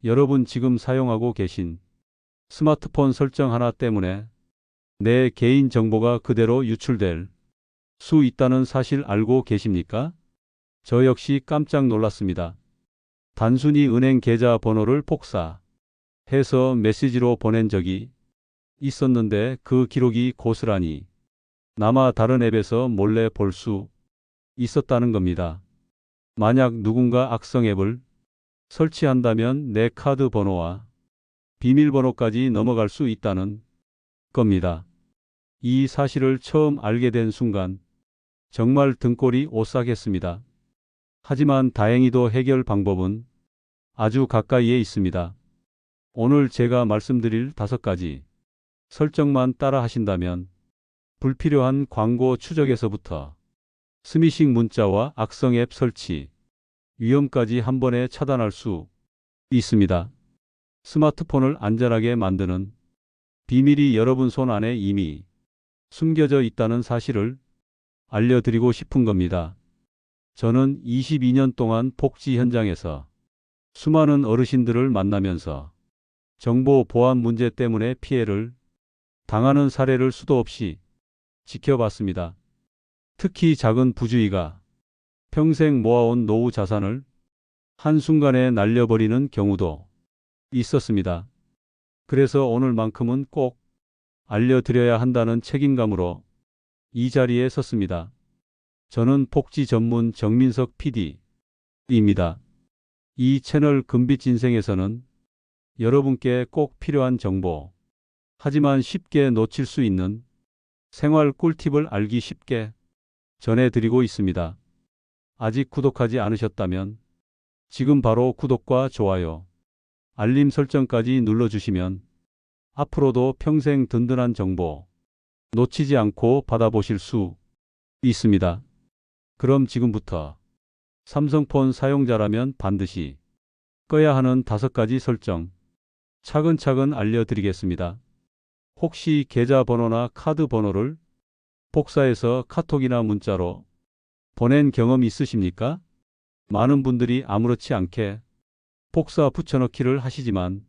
여러분 지금 사용하고 계신 스마트폰 설정 하나 때문에 내 개인 정보가 그대로 유출될 수 있다는 사실 알고 계십니까? 저 역시 깜짝 놀랐습니다. 단순히 은행 계좌 번호를 복사해서 메시지로 보낸 적이 있었는데 그 기록이 고스란히 남아 다른 앱에서 몰래 볼 수 있었다는 겁니다. 만약 누군가 악성 앱을 설치한다면 내 카드 번호와 비밀번호까지 넘어갈 수 있다는 겁니다. 이 사실을 처음 알게 된 순간 정말 등골이 오싹했습니다. 하지만 다행히도 해결 방법은 아주 가까이에 있습니다. 오늘 제가 말씀드릴 5가지 설정만 따라 하신다면 불필요한 광고 추적에서부터 스미싱 문자와 악성 앱 설치, 위험까지 한 번에 차단할 수 있습니다. 스마트폰을 안전하게 만드는 비밀이 여러분 손 안에 이미 숨겨져 있다는 사실을 알려드리고 싶은 겁니다. 저는 22년 동안 복지 현장에서 수많은 어르신들을 만나면서 정보 보안 문제 때문에 피해를 당하는 사례를 수도 없이 지켜봤습니다. 특히 작은 부주의가 평생 모아온 노후 자산을 한순간에 날려버리는 경우도 있었습니다. 그래서 오늘만큼은 꼭 알려드려야 한다는 책임감으로 이 자리에 섰습니다. 저는 복지 전문 정민석 PD입니다. 이 채널 금빛 인생에서는 여러분께 꼭 필요한 정보, 하지만 쉽게 놓칠 수 있는 생활 꿀팁을 알기 쉽게 전해드리고 있습니다. 아직 구독하지 않으셨다면 지금 바로 구독과 좋아요, 알림 설정까지 눌러주시면 앞으로도 평생 든든한 정보 놓치지 않고 받아보실 수 있습니다. 그럼 지금부터 삼성폰 사용자라면 반드시 꺼야 하는 5가지 설정 차근차근 알려드리겠습니다. 혹시 계좌번호나 카드 번호를 복사해서 카톡이나 문자로 보낸 경험 있으십니까? 많은 분들이 아무렇지 않게 복사 붙여넣기를 하시지만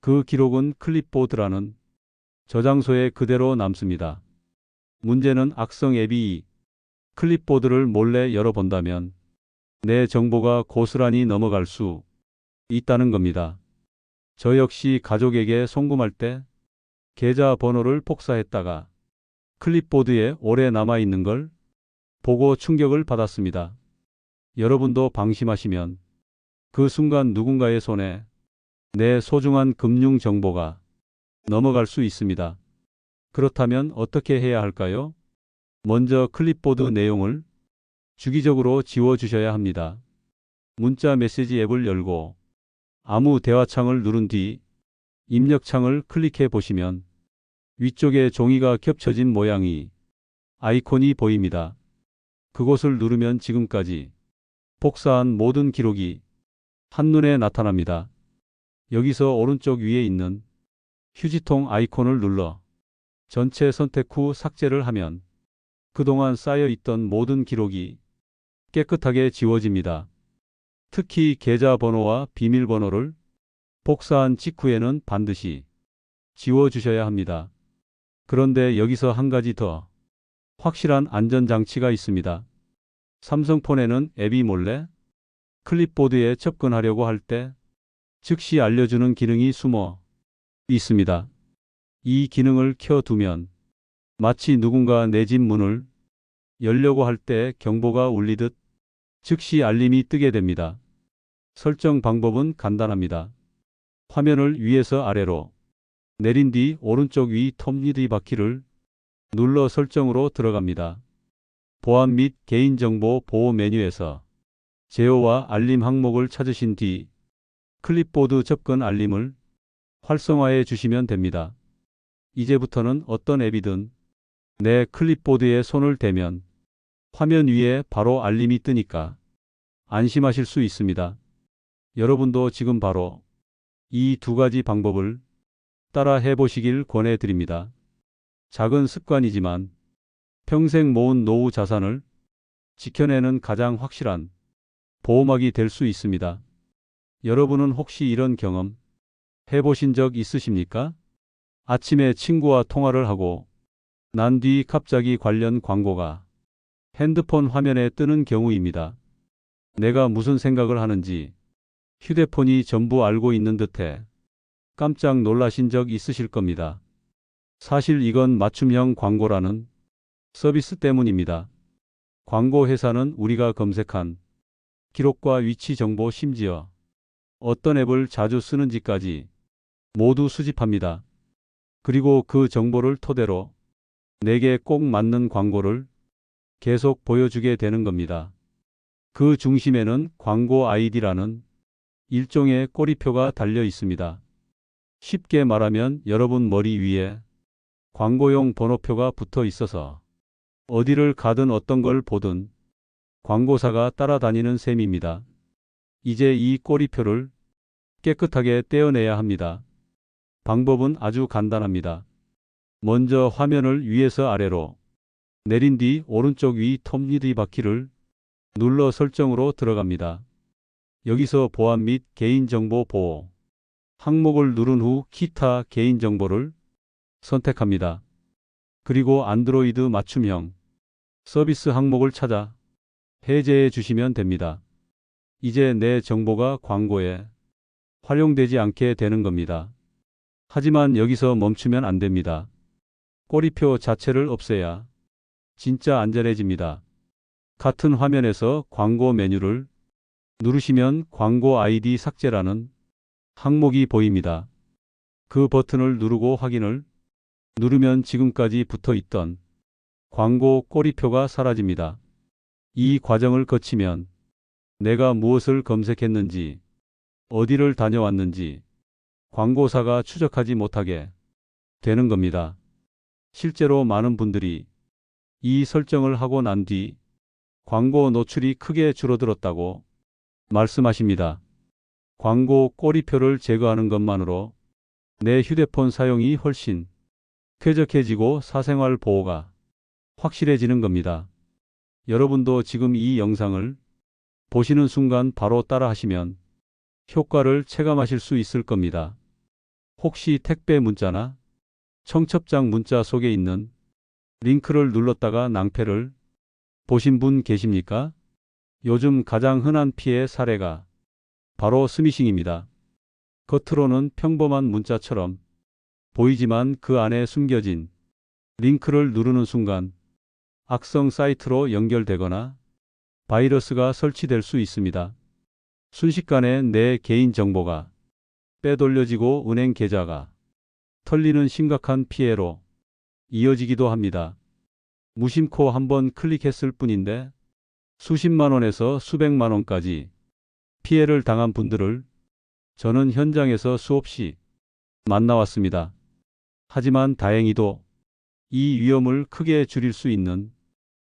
그 기록은 클립보드라는 저장소에 그대로 남습니다. 문제는 악성 앱이 이 클립보드를 몰래 열어본다면 내 정보가 고스란히 넘어갈 수 있다는 겁니다. 저 역시 가족에게 송금할 때 계좌 번호를 복사했다가 클립보드에 오래 남아있는 걸 보고 충격을 받았습니다. 여러분도 방심하시면 그 순간 누군가의 손에 내 소중한 금융 정보가 넘어갈 수 있습니다. 그렇다면 어떻게 해야 할까요? 먼저 클립보드 내용을 주기적으로 지워주셔야 합니다. 문자 메시지 앱을 열고 아무 대화창을 누른 뒤 입력창을 클릭해 보시면 위쪽에 종이가 겹쳐진 모양의 아이콘이 보입니다. 그곳을 누르면 지금까지 복사한 모든 기록이 한눈에 나타납니다. 여기서 오른쪽 위에 있는 휴지통 아이콘을 눌러 전체 선택 후 삭제를 하면 그동안 쌓여 있던 모든 기록이 깨끗하게 지워집니다. 특히 계좌번호와 비밀번호를 복사한 직후에는 반드시 지워주셔야 합니다. 그런데 여기서 한 가지 더 확실한 안전장치가 있습니다. 삼성폰에는 앱이 몰래 클립보드에 접근하려고 할 때 즉시 알려주는 기능이 숨어 있습니다. 이 기능을 켜두면 마치 누군가 내 집 문을 열려고 할 때 경보가 울리듯 즉시 알림이 뜨게 됩니다. 설정 방법은 간단합니다. 화면을 위에서 아래로 내린 뒤 오른쪽 위 톱니드 바퀴를 눌러 설정으로 들어갑니다. 보안 및 개인정보 보호 메뉴에서 제어와 알림 항목을 찾으신 뒤 클립보드 접근 알림을 활성화해 주시면 됩니다. 이제부터는 어떤 앱이든 내 클립보드에 손을 대면 화면 위에 바로 알림이 뜨니까 안심하실 수 있습니다. 여러분도 지금 바로 이 2가지 방법을 따라 해보시길 권해드립니다. 작은 습관이지만 평생 모은 노후 자산을 지켜내는 가장 확실한 보호막이 될 수 있습니다. 여러분은 혹시 이런 경험 해보신 적 있으십니까? 아침에 친구와 통화를 하고 난 뒤 갑자기 관련 광고가 핸드폰 화면에 뜨는 경우입니다. 내가 무슨 생각을 하는지 휴대폰이 전부 알고 있는 듯해 깜짝 놀라신 적 있으실 겁니다. 사실 이건 맞춤형 광고라는 서비스 때문입니다. 광고 회사는 우리가 검색한 기록과 위치 정보, 심지어 어떤 앱을 자주 쓰는지까지 모두 수집합니다. 그리고 그 정보를 토대로 내게 꼭 맞는 광고를 계속 보여주게 되는 겁니다. 그 중심에는 광고 아이디라는 일종의 꼬리표가 달려 있습니다. 쉽게 말하면 여러분 머리 위에 광고용 번호표가 붙어 있어서 어디를 가든 어떤 걸 보든 광고사가 따라다니는 셈입니다. 이제 이 꼬리표를 깨끗하게 떼어내야 합니다. 방법은 아주 간단합니다. 먼저 화면을 위에서 아래로 내린 뒤 오른쪽 위 톱니드 바퀴를 눌러 설정으로 들어갑니다. 여기서 보안 및 개인정보 보호 항목을 누른 후 기타 개인정보를 선택합니다. 그리고 안드로이드 맞춤형 서비스 항목을 찾아 해제해 주시면 됩니다. 이제 내 정보가 광고에 활용되지 않게 되는 겁니다. 하지만 여기서 멈추면 안 됩니다. 꼬리표 자체를 없애야 진짜 안전해집니다. 같은 화면에서 광고 메뉴를 누르시면 광고 아이디 삭제라는 항목이 보입니다. 그 버튼을 누르고 확인을 누르면 지금까지 붙어 있던 광고 꼬리표가 사라집니다. 이 과정을 거치면 내가 무엇을 검색했는지, 어디를 다녀왔는지 광고사가 추적하지 못하게 되는 겁니다. 실제로 많은 분들이 이 설정을 하고 난 뒤 광고 노출이 크게 줄어들었다고 말씀하십니다. 광고 꼬리표를 제거하는 것만으로 내 휴대폰 사용이 훨씬 쾌적해지고 사생활 보호가 확실해지는 겁니다. 여러분도 지금 이 영상을 보시는 순간 바로 따라 하시면 효과를 체감하실 수 있을 겁니다. 혹시 택배 문자나 청첩장 문자 속에 있는 링크를 눌렀다가 낭패를 보신 분 계십니까? 요즘 가장 흔한 피해 사례가 바로 스미싱입니다. 겉으로는 평범한 문자처럼 보이지만 그 안에 숨겨진 링크를 누르는 순간 악성 사이트로 연결되거나 바이러스가 설치될 수 있습니다. 순식간에 내 개인 정보가 빼돌려지고 은행 계좌가 털리는 심각한 피해로 이어지기도 합니다. 무심코 한번 클릭했을 뿐인데 수십만 원에서 수백만 원까지 피해를 당한 분들을 저는 현장에서 수없이 만나왔습니다. 하지만 다행히도 이 위험을 크게 줄일 수 있는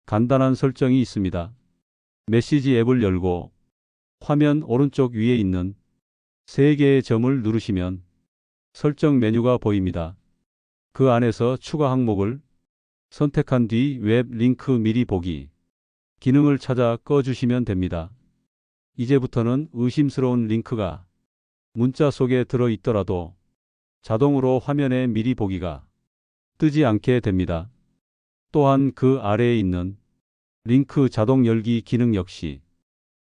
간단한 설정이 있습니다. 메시지 앱을 열고 화면 오른쪽 위에 있는 3개의 점을 누르시면 설정 메뉴가 보입니다. 그 안에서 추가 항목을 선택한 뒤 웹 링크 미리 보기 기능을 찾아 꺼주시면 됩니다. 이제부터는 의심스러운 링크가 문자 속에 들어있더라도 자동으로 화면에 미리 보기가 뜨지 않게 됩니다. 또한 그 아래에 있는 링크 자동 열기 기능 역시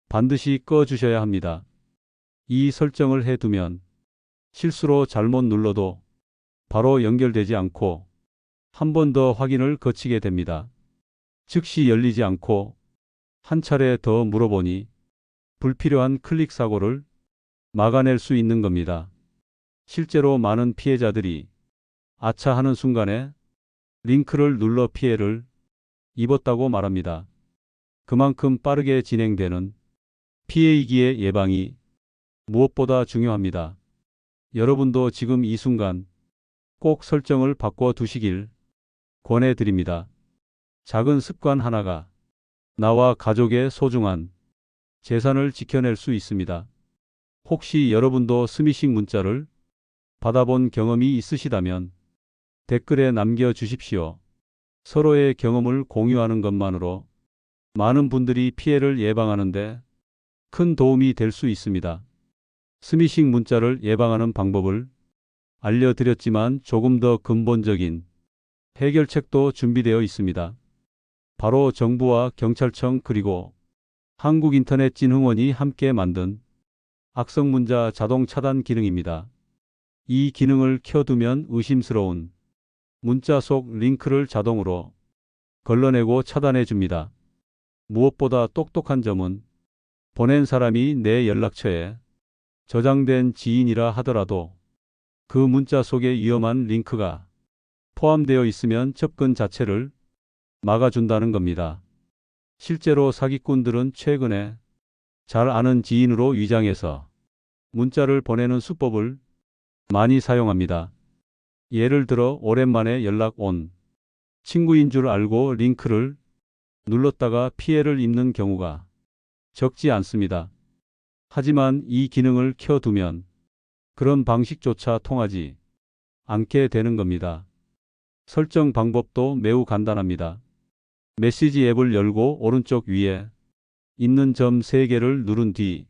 반드시 꺼주셔야 합니다. 이 설정을 해두면 실수로 잘못 눌러도 바로 연결되지 않고 한 번 더 확인을 거치게 됩니다. 즉시 열리지 않고 한 차례 더 물어보니 불필요한 클릭 사고를 막아낼 수 있는 겁니다. 실제로 많은 피해자들이 아차 하는 순간에 링크를 눌러 피해를 입었다고 말합니다. 그만큼 빠르게 진행되는 피해이기의 예방이 무엇보다 중요합니다. 여러분도 지금 이 순간 꼭 설정을 바꿔 두시길 권해드립니다. 작은 습관 하나가 나와 가족의 소중한 재산을 지켜낼 수 있습니다. 혹시 여러분도 스미싱 문자를 받아본 경험이 있으시다면 댓글에 남겨주십시오. 서로의 경험을 공유하는 것만으로 많은 분들이 피해를 예방하는 데 큰 도움이 될 수 있습니다. 스미싱 문자를 예방하는 방법을 알려드렸지만 조금 더 근본적인 해결책도 준비되어 있습니다. 바로 정부와 경찰청 그리고 한국인터넷진흥원이 함께 만든 악성 문자 자동 차단 기능입니다. 이 기능을 켜두면 의심스러운 문자 속 링크를 자동으로 걸러내고 차단해 줍니다. 무엇보다 똑똑한 점은 보낸 사람이 내 연락처에 저장된 지인이라 하더라도 그 문자 속에 위험한 링크가 포함되어 있으면 접근 자체를 막아준다는 겁니다. 실제로 사기꾼들은 최근에 잘 아는 지인으로 위장해서 문자를 보내는 수법을 많이 사용합니다. 예를 들어 오랜만에 연락 온 친구인 줄 알고 링크를 눌렀다가 피해를 입는 경우가 적지 않습니다. 하지만 이 기능을 켜두면 그런 방식조차 통하지 않게 되는 겁니다. 설정 방법도 매우 간단합니다. 메시지 앱을 열고 오른쪽 위에 있는 점 3개를 누른 뒤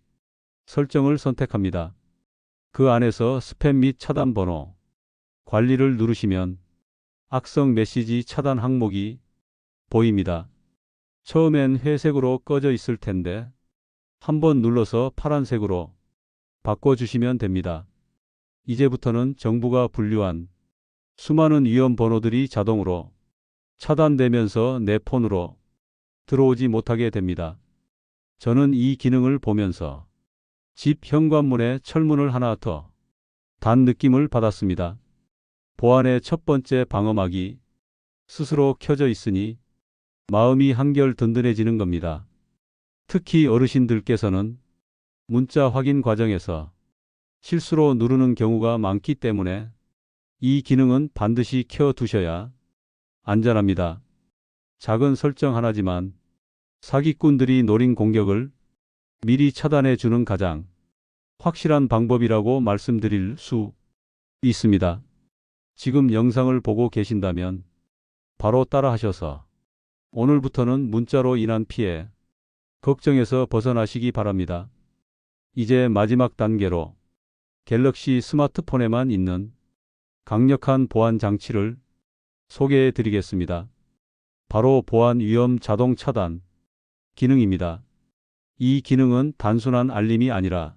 설정을 선택합니다. 그 안에서 스팸 및 차단 번호 관리를 누르시면 악성 메시지 차단 항목이 보입니다. 처음엔 회색으로 꺼져 있을 텐데 한번 눌러서 파란색으로 바꿔주시면 됩니다. 이제부터는 정부가 분류한 수많은 위험 번호들이 자동으로 차단되면서 내 폰으로 들어오지 못하게 됩니다. 저는 이 기능을 보면서 집 현관문에 철문을 하나 더 단 느낌을 받았습니다. 보안의 첫 번째 방어막이 스스로 켜져 있으니 마음이 한결 든든해지는 겁니다. 특히 어르신들께서는 문자 확인 과정에서 실수로 누르는 경우가 많기 때문에 이 기능은 반드시 켜두셔야 안전합니다. 작은 설정 하나지만 사기꾼들이 노린 공격을 미리 차단해 주는 가장 확실한 방법이라고 말씀드릴 수 있습니다. 지금 영상을 보고 계신다면 바로 따라 하셔서 오늘부터는 문자로 인한 피해, 걱정에서 벗어나시기 바랍니다. 이제 마지막 단계로 갤럭시 스마트폰에만 있는 강력한 보안 장치를 소개해 드리겠습니다. 바로 보안 위험 자동 차단 기능입니다. 이 기능은 단순한 알림이 아니라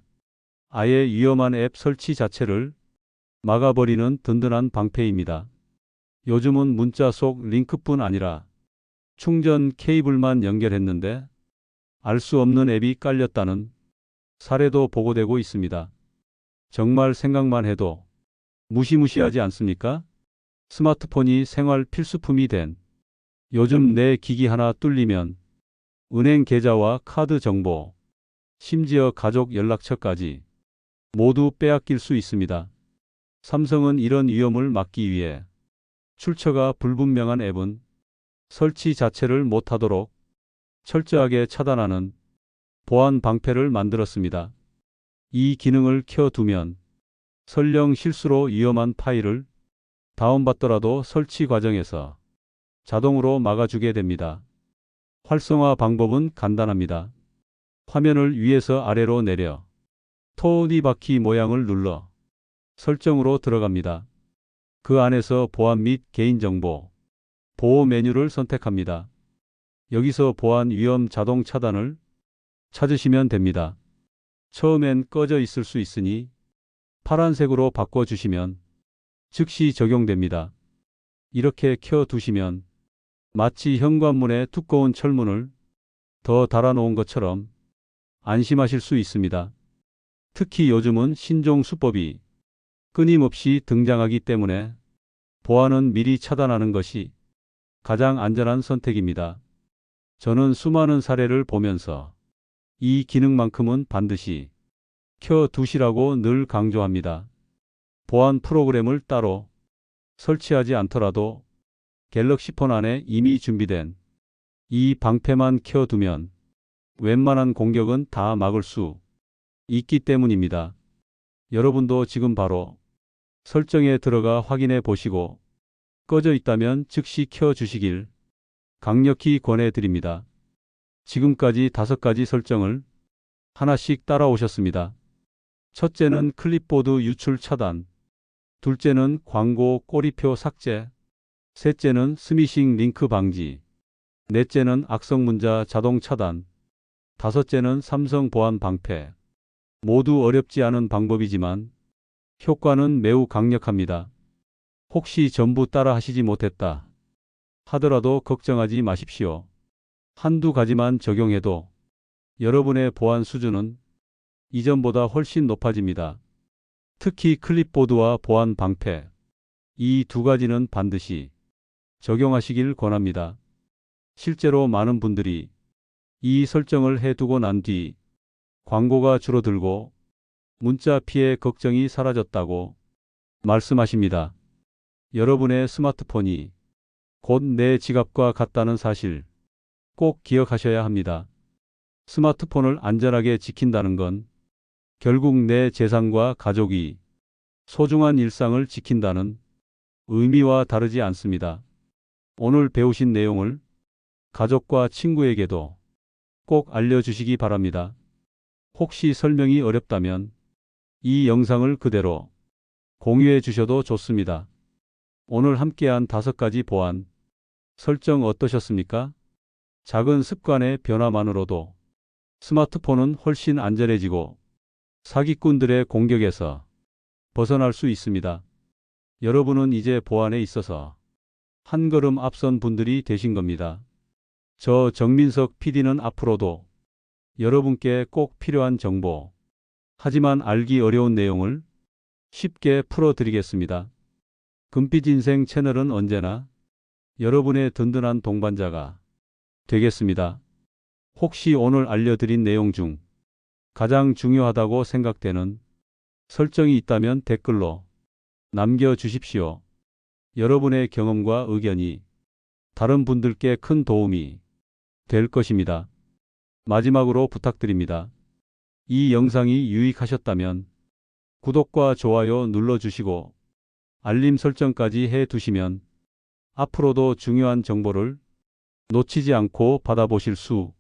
아예 위험한 앱 설치 자체를 막아버리는 든든한 방패입니다. 요즘은 문자 속 링크뿐 아니라 충전 케이블만 연결했는데 알 수 없는 앱이 깔렸다는 사례도 보고되고 있습니다. 정말 생각만 해도 무시무시하지 않습니까? 스마트폰이 생활 필수품이 된 요즘 내 기기 하나 뚫리면 은행 계좌와 카드 정보, 심지어 가족 연락처까지 모두 빼앗길 수 있습니다. 삼성은 이런 위험을 막기 위해 출처가 불분명한 앱은 설치 자체를 못하도록 철저하게 차단하는 보안 방패를 만들었습니다. 이 기능을 켜두면 설령 실수로 위험한 파일을 다운받더라도 설치 과정에서 자동으로 막아주게 됩니다. 활성화 방법은 간단합니다. 화면을 위에서 아래로 내려 톱니바퀴 모양을 눌러 설정으로 들어갑니다. 그 안에서 보안 및 개인정보 보호 메뉴를 선택합니다. 여기서 보안 위험 자동 차단을 찾으시면 됩니다. 처음엔 꺼져 있을 수 있으니 파란색으로 바꿔주시면 즉시 적용됩니다. 이렇게 켜두시면 마치 현관문에 두꺼운 철문을 더 달아놓은 것처럼 안심하실 수 있습니다. 특히 요즘은 신종 수법이 끊임없이 등장하기 때문에 보안은 미리 차단하는 것이 가장 안전한 선택입니다. 저는 수많은 사례를 보면서 이 기능만큼은 반드시 켜두시라고 늘 강조합니다. 보안 프로그램을 따로 설치하지 않더라도 갤럭시 폰 안에 이미 준비된 이 방패만 켜두면 웬만한 공격은 다 막을 수 있기 때문입니다. 여러분도 지금 바로 설정에 들어가 확인해 보시고 꺼져 있다면 즉시 켜주시길 강력히 권해드립니다. 지금까지 5가지 설정을 하나씩 따라오셨습니다. 첫째는 클립보드 유출 차단, 둘째는 광고 꼬리표 삭제, 셋째는 스미싱 링크 방지, 넷째는 악성 문자 자동 차단, 다섯째는 삼성 보안 방패. 모두 어렵지 않은 방법이지만 효과는 매우 강력합니다. 혹시 전부 따라 하시지 못했다 하더라도 걱정하지 마십시오. 한두 가지만 적용해도 여러분의 보안 수준은 이전보다 훨씬 높아집니다. 특히 클립보드와 보안 방패, 이 두 가지는 반드시 적용하시길 권합니다. 실제로 많은 분들이 이 설정을 해두고 난 뒤 광고가 줄어들고 문자 피해 걱정이 사라졌다고 말씀하십니다. 여러분의 스마트폰이 곧 내 지갑과 같다는 사실 꼭 기억하셔야 합니다. 스마트폰을 안전하게 지킨다는 건 결국 내 재산과 가족이 소중한 일상을 지킨다는 의미와 다르지 않습니다. 오늘 배우신 내용을 가족과 친구에게도 꼭 알려주시기 바랍니다. 혹시 설명이 어렵다면 이 영상을 그대로 공유해 주셔도 좋습니다. 오늘 함께한 5가지 보안 설정 어떠셨습니까? 작은 습관의 변화만으로도 스마트폰은 훨씬 안전해지고 사기꾼들의 공격에서 벗어날 수 있습니다. 여러분은 이제 보안에 있어서 한 걸음 앞선 분들이 되신 겁니다. 저 정민석 PD는 앞으로도 여러분께 꼭 필요한 정보, 하지만 알기 어려운 내용을 쉽게 풀어드리겠습니다. 금빛 인생 채널은 언제나 여러분의 든든한 동반자가 되겠습니다. 혹시 오늘 알려드린 내용 중 가장 중요하다고 생각되는 설정이 있다면 댓글로 남겨주십시오. 여러분의 경험과 의견이 다른 분들께 큰 도움이 될 것입니다. 마지막으로 부탁드립니다. 이 영상이 유익하셨다면 구독과 좋아요 눌러주시고 알림 설정까지 해두시면 앞으로도 중요한 정보를 놓치지 않고 받아보실 수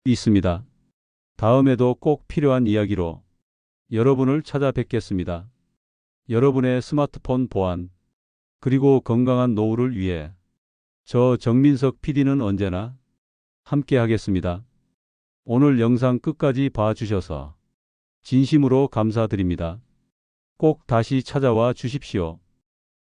있습니다. 다음에도 꼭 필요한 이야기로 여러분을 찾아뵙겠습니다. 여러분의 스마트폰 보안 그리고 건강한 노후를 위해 저 정민석 PD는 언제나 함께 하겠습니다. 오늘 영상 끝까지 봐주셔서 진심으로 감사드립니다. 꼭 다시 찾아와 주십시오.